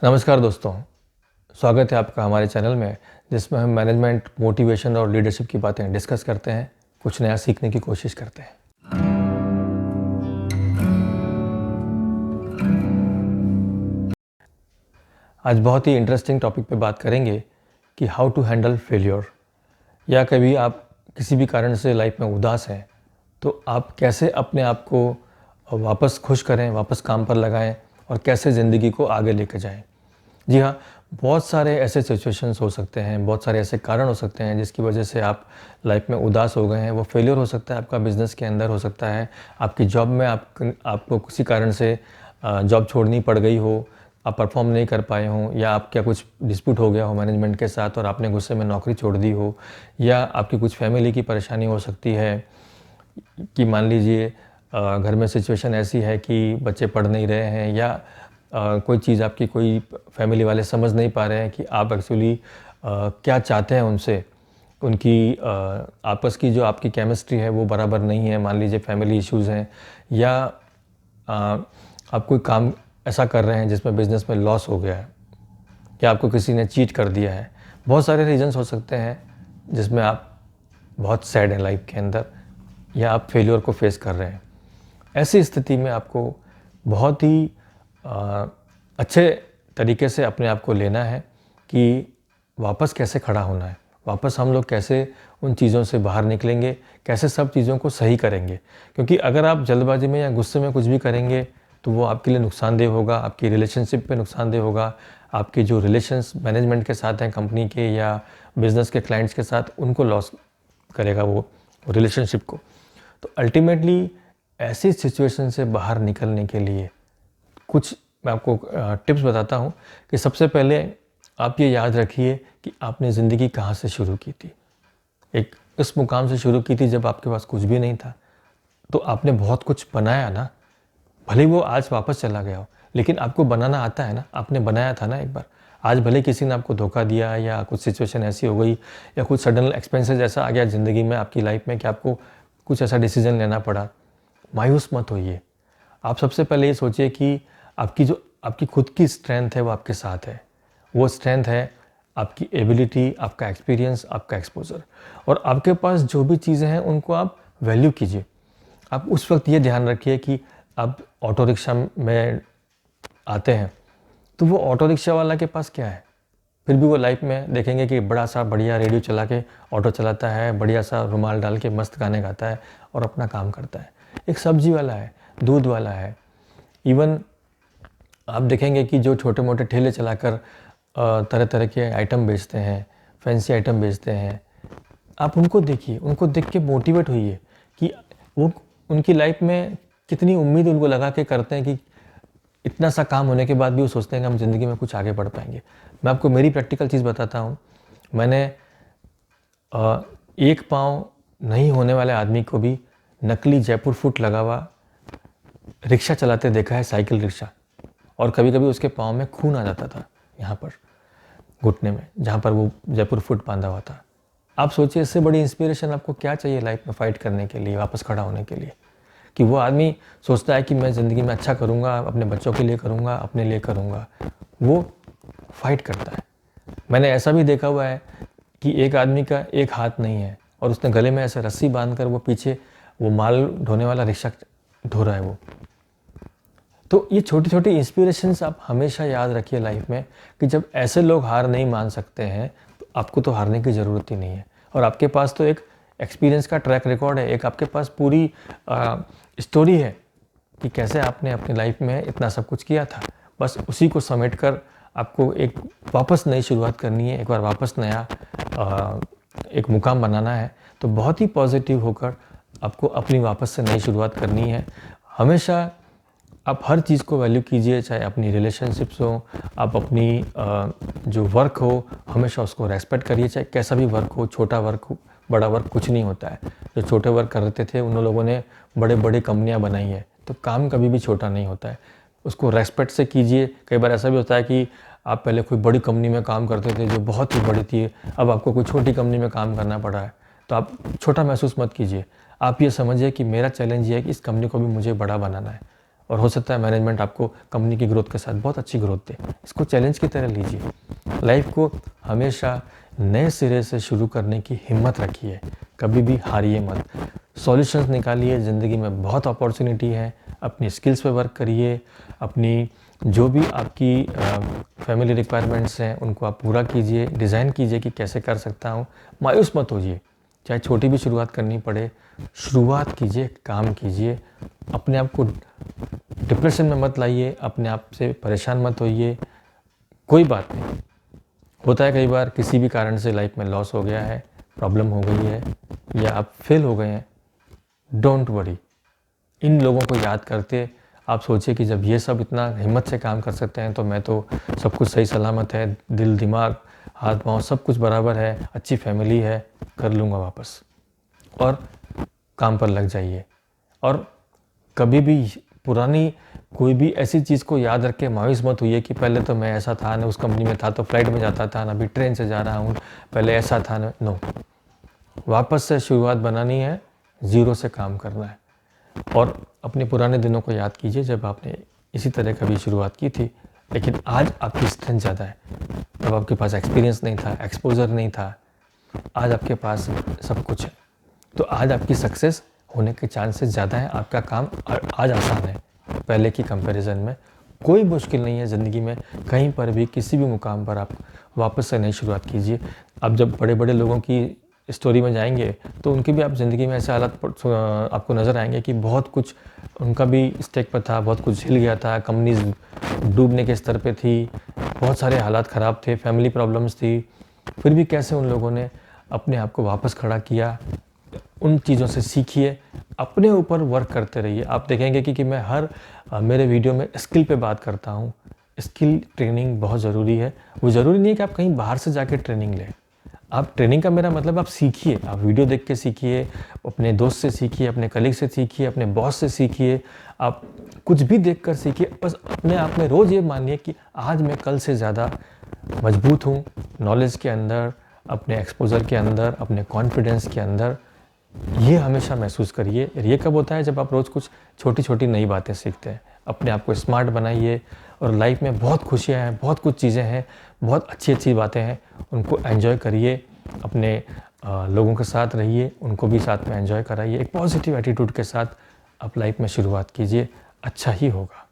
नमस्कार दोस्तों, स्वागत है आपका हमारे चैनल में जिसमें हम मैनेजमेंट, मोटिवेशन और लीडरशिप की बातें डिस्कस करते हैं, कुछ नया सीखने की कोशिश करते हैं। आज बहुत ही इंटरेस्टिंग टॉपिक पे बात करेंगे कि हाउ टू हैंडल फेल्योर। या कभी आप किसी भी कारण से लाइफ में उदास हैं तो आप कैसे अपने आप को वापस खुश करें, वापस काम पर लगाएं और कैसे ज़िंदगी को आगे लेकर जाएं। जी हाँ, बहुत सारे ऐसे सिचुएशंस हो सकते हैं, बहुत सारे ऐसे कारण हो सकते हैं जिसकी वजह से आप लाइफ में उदास हो गए हैं। वो फेलियर हो सकता है, आपका बिज़नेस के अंदर हो सकता है, आपकी जॉब में आपको किसी कारण से जॉब छोड़नी पड़ गई हो, आप परफॉर्म नहीं कर पाए हों, या आपका कुछ डिस्प्यूट हो गया हो मैनेजमेंट के साथ और आपने गुस्से में नौकरी छोड़ दी हो, या आपकी कुछ फैमिली की परेशानी हो सकती है कि मान लीजिए घर में सिचुएशन ऐसी है कि बच्चे पढ़ नहीं रहे हैं, या कोई चीज़ आपकी कोई फैमिली वाले समझ नहीं पा रहे हैं कि आप एक्चुअली क्या चाहते हैं उनसे। उनकी आपस की जो आपकी केमिस्ट्री है वो बराबर नहीं है, मान लीजिए फैमिली इश्यूज़ हैं, या आप कोई काम ऐसा कर रहे हैं जिसमें बिज़नेस में लॉस हो गया है, या आपको किसी ने चीट कर दिया है। बहुत सारे रीज़न्स हो सकते हैं जिसमें आप बहुत सैड हैं लाइफ के अंदर, या आप फेलियर को फेस कर रहे हैं। ऐसी स्थिति में आपको बहुत ही अच्छे तरीके से अपने आप को लेना है कि वापस कैसे खड़ा होना है, वापस हम लोग कैसे उन चीज़ों से बाहर निकलेंगे, कैसे सब चीज़ों को सही करेंगे। क्योंकि अगर आप जल्दबाजी में या गुस्से में कुछ भी करेंगे तो वो आपके लिए नुकसानदेह होगा, आपकी रिलेशनशिप पे नुकसानदेह होगा, आपके जो रिलेशंस मैनेजमेंट के साथ हैं कंपनी के या बिज़नेस के क्लाइंट्स के साथ, उनको लॉस करेगा वो रिलेशनशिप को। तो अल्टीमेटली ऐसी सिचुएशन से बाहर निकलने के लिए कुछ मैं आपको टिप्स बताता हूँ कि सबसे पहले आप ये याद रखिए कि आपने ज़िंदगी कहाँ से शुरू की थी। एक इस मुकाम से शुरू की थी जब आपके पास कुछ भी नहीं था, तो आपने बहुत कुछ बनाया ना। भले वो आज वापस चला गया हो, लेकिन आपको बनाना आता है ना, आपने बनाया था ना एक बार। आज भले किसी ने आपको धोखा दिया या कुछ सिचुएशन ऐसी हो गई या कुछ सडन एक्सपेंसेस ऐसा आ गया ज़िंदगी में, आपकी लाइफ में, कि आपको कुछ ऐसा डिसीज़न लेना पड़ा, मायूस मत होइए। आप सबसे पहले ये सोचिए कि आपकी खुद की स्ट्रेंथ है वो आपके साथ है। वो स्ट्रेंथ है आपकी एबिलिटी, आपका एक्सपीरियंस, आपका एक्सपोज़र। और आपके पास जो भी चीज़ें हैं उनको आप वैल्यू कीजिए। आप उस वक्त ये ध्यान रखिए कि आप ऑटो रिक्शा में आते हैं तो वो ऑटो रिक्शा वाला के पास क्या है, फिर भी वो लाइफ में देखेंगे कि बड़ा सा बढ़िया रेडियो चला के ऑटो चलाता है, बढ़िया सा रुमाल डाल के मस्त गाने गाता है और अपना काम करता है। एक सब्जी वाला है, दूध वाला है, इवन आप देखेंगे कि जो छोटे मोटे ठेले चलाकर तरह तरह के आइटम बेचते हैं, फैंसी आइटम बेचते हैं, आप उनको देखिए, उनको देख के मोटिवेट होइए कि वो उनकी लाइफ में कितनी उम्मीद उनको लगा के करते हैं कि इतना सा काम होने के बाद भी वो सोचते हैं कि हम ज़िंदगी में कुछ आगे बढ़ पाएंगे। मैं आपको मेरी प्रैक्टिकल चीज़ बताता हूँ। मैंने एक पाँव नहीं होने वाले आदमी को भी नकली जयपुर फुट लगा हुआ रिक्शा चलाते देखा है, साइकिल रिक्शा। और कभी कभी उसके पाँव में खून आ जाता था, यहाँ पर घुटने में, जहाँ पर वो जयपुर फुट बांधा हुआ था। आप सोचिए, इससे बड़ी इंस्पिरेशन आपको क्या चाहिए लाइफ में फ़ाइट करने के लिए, वापस खड़ा होने के लिए। कि वो आदमी सोचता है कि मैं ज़िंदगी में अच्छा करूँगा, अपने बच्चों के लिए करूँगा, अपने लिए करूँगा, वो फाइट करता है। मैंने ऐसा भी देखा हुआ है कि एक आदमी का एक हाथ नहीं है और उसने गले में ऐसे रस्सी बांधकर वो पीछे वो माल ढोने वाला रिक्शा ढो रहा है वो। तो ये छोटी छोटी इंस्पिरेशंस आप हमेशा याद रखिए लाइफ में कि जब ऐसे लोग हार नहीं मान सकते हैं तो आपको तो हारने की ज़रूरत ही नहीं है। और आपके पास तो एक एक्सपीरियंस का ट्रैक रिकॉर्ड है, एक आपके पास पूरी स्टोरी है कि कैसे आपने अपनी लाइफ में इतना सब कुछ किया था। बस उसी को समेट कर आपको एक वापस नई शुरुआत करनी है, एक बार वापस नया एक मुकाम बनाना है। तो बहुत ही पॉजिटिव होकर आपको अपनी वापस से नई शुरुआत करनी है। हमेशा आप हर चीज़ को वैल्यू कीजिए, चाहे अपनी रिलेशनशिप्स हो, आप अपनी जो वर्क हो, हमेशा उसको रेस्पेक्ट करिए, चाहे कैसा भी वर्क हो, छोटा वर्क हो, बड़ा वर्क, कुछ नहीं होता है। जो छोटे वर्क करते थे उन लोगों ने बड़े बड़े कंपनियां बनाई है, तो काम कभी भी छोटा नहीं होता है, उसको रेस्पेक्ट से कीजिए। कई बार ऐसा भी होता है कि आप पहले कोई बड़ी कंपनी में काम करते थे जो बहुत ही बड़ी थी, अब आपको कोई छोटी कंपनी में काम करना पड़ा है, तो आप छोटा महसूस मत कीजिए। आप ये समझिए कि मेरा चैलेंज ये है कि इस कंपनी को भी मुझे बड़ा बनाना है और हो सकता है मैनेजमेंट आपको कंपनी की ग्रोथ के साथ बहुत अच्छी ग्रोथ दे। इसको चैलेंज की तरह लीजिए। लाइफ को हमेशा नए सिरे से शुरू करने की हिम्मत रखिए, कभी भी हारिए मत। सॉल्यूशंस निकालिए, ज़िंदगी में बहुत अपॉर्चुनिटी है। अपनी स्किल्स पे वर्क करिए, अपनी जो भी आपकी फैमिली रिक्वायरमेंट्स हैं उनको आप पूरा कीजिए, डिज़ाइन कीजिए कि कैसे कर सकता हूँ। मायूस मत होइए, चाहे छोटी भी शुरुआत करनी पड़े, शुरुआत कीजिए, काम कीजिए। अपने आप को डिप्रेशन में मत लाइए, अपने आप से परेशान मत होइए। कोई बात नहीं, होता है कई बार किसी भी कारण से लाइफ में लॉस हो गया है, प्रॉब्लम हो गई है या आप फेल हो गए हैं। Don't worry. इन लोगों को याद करते आप सोचिए कि जब ये सब इतना हिम्मत से काम कर सकते हैं तो मैं तो सब कुछ सही सलामत है, दिल दिमाग हाथ पाँव सब कुछ बराबर है, अच्छी फैमिली है, कर लूँगा वापस। और काम पर लग जाइए। और कभी भी पुरानी कोई भी ऐसी चीज़ को याद रख के मायूस मत होइए कि पहले तो मैं ऐसा था ना, उस कंपनी में था तो फ्लाइट में जाता था ना, अभी ट्रेन से जा रहा हूँ, पहले ऐसा था ना। नो, वापस से शुरुआत बनानी है, ज़ीरो से काम करना है। और अपने पुराने दिनों को याद कीजिए जब आपने इसी तरह कभी शुरुआत की थी, लेकिन आज आपकी स्ट्रेंथ ज़्यादा है। तब आपके पास एक्सपीरियंस नहीं था, एक्सपोजर नहीं था, आज आपके पास सब कुछ है। तो आज आपकी सक्सेस होने के चांसेस ज़्यादा हैं। आपका काम आज आसान है पहले की कंपैरिजन में। कोई मुश्किल नहीं है ज़िंदगी में, कहीं पर भी किसी भी मुकाम पर आप वापस से नई शुरुआत कीजिए। आप जब बड़े बड़े लोगों की स्टोरी में जाएंगे तो उनकी भी आप ज़िंदगी में ऐसे हालात आपको नज़र आएंगे कि बहुत कुछ उनका भी स्टेक पर था, बहुत कुछ हिल गया था, कंपनीज डूबने के स्तर पे थी, बहुत सारे हालात ख़राब थे, फैमिली प्रॉब्लम्स थी, फिर भी कैसे उन लोगों ने अपने आप को वापस खड़ा किया। उन चीज़ों से सीखिए, अपने ऊपर वर्क करते रहिए। आप देखेंगे कि मैं हर मेरे वीडियो में स्किल पे बात करता हूँ। स्किल ट्रेनिंग बहुत ज़रूरी है। वो ज़रूरी नहीं है कि आप कहीं बाहर से जाके ट्रेनिंग लें। आप ट्रेनिंग का मेरा मतलब आप सीखिए, आप वीडियो देख के सीखिए, अपने दोस्त से सीखिए, अपने कलीग से सीखिए, अपने बॉस से सीखिए, आप कुछ भी देख कर सीखिए। बस अपने आप में रोज़ ये मानिए कि आज मैं कल से ज़्यादा मजबूत हूँ, नॉलेज के अंदर, अपने एक्सपोजर के अंदर, अपने कॉन्फिडेंस के अंदर। ये हमेशा महसूस करिए। ये कब होता है? जब आप रोज़ कुछ छोटी छोटी नई बातें सीखते हैं। अपने आप को स्मार्ट बनाइए और लाइफ में बहुत खुशियाँ हैं, बहुत कुछ चीज़ें हैं, बहुत अच्छी अच्छी बातें हैं, उनको एंजॉय करिए। अपने लोगों के साथ रहिए, उनको भी साथ में एंजॉय कराइए। एक पॉजिटिव एटीट्यूड के साथ आप लाइफ में शुरुआत कीजिए, अच्छा ही होगा।